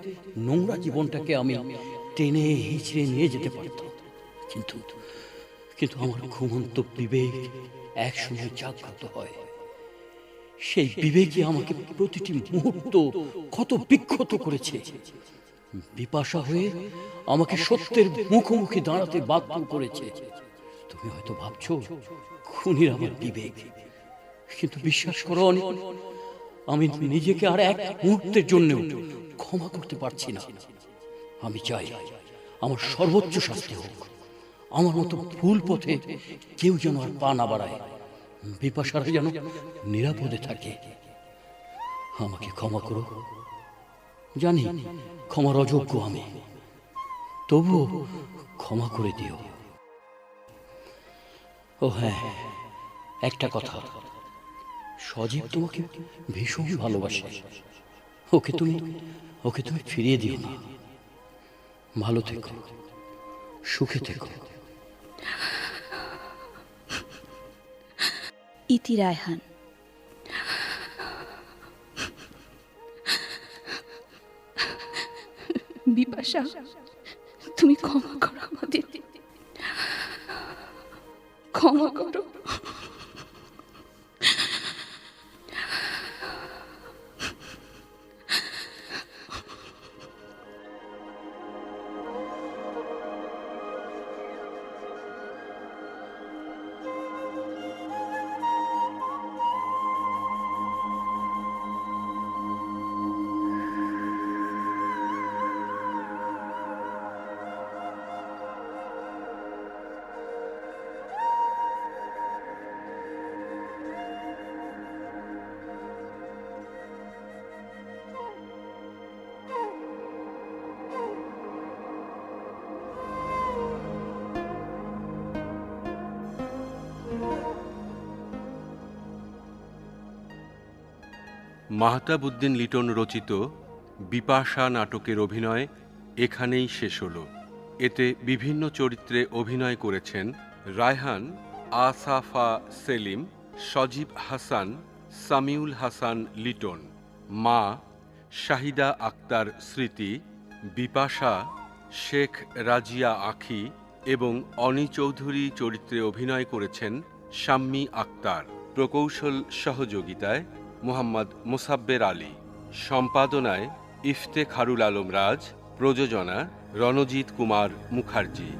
নোংরা জীবনটাকে আমি টেনে হিঁচড়ে নিয়ে যেতে পারতাম। কিন্তু কিন্তু আমার ঘুমন্ত বিবেক একসময় জাগ্রত হয়। সেই বিবেকই আমাকে প্রতিটি মুহূর্ত ক্ষত বিক্ষত করেছে। বিপাশা হয়ে আমাকে সত্যের মুখোমুখি দাঁড়াতে বাধ্য করেছে। তুমি হয়তো ভাবছো খুনির আমার বিবেক, কিন্তু বিশ্বাস করো অনেক, আমি নিজেকে আর এক মুহূর্তের জন্য ক্ষমা করতে পারছি না। আমি চাই আমার সর্বোচ্চ শাস্তি হোক। আমার মতো ভুল পথে কেউ যেন আর পা না বাড়ায়, বিপাশারা যেন নিরাপদে থাকে। আমাকে ক্ষমা করো, জানি ক্ষমার অযোগ্য আমি, তবুও ক্ষমা করে দিও। ও হ্যাঁ, একটা কথা, সজীব তোমাকে ভীষণ ভালোবাসে। ওকে তুমি ফিরিয়ে দিও না। ভালো থেকো, সুখে থেকো। ইতি রায়হান। বিপাশা, তুমি ক্ষমা করো আমাদের, ক্ষমা করো। মাহতাব উদ্দিন লিটন রচিত বিপাশা নাটকের অভিনয় এখানেই শেষ হলো। এতে বিভিন্ন চরিত্রে অভিনয় করেছেন রায়হান, আসাফা সেলিম, সজীব হাসান, সামিউল হাসান লিটন, মা শাহিদা আক্তার স্মৃতি, বিপাশা শেখ রাজিয়া আখি এবং অনি চৌধুরী চরিত্রে অভিনয় করেছেন শাম্মী আক্তার। প্রকৌশল সহযোগিতায় মোহাম্মদ মোসাব্বের আলী, সম্পাদনায় ইফতেখারুল আলম রাজ, প্রযোজনা রণজিৎ কুমার মুখার্জি।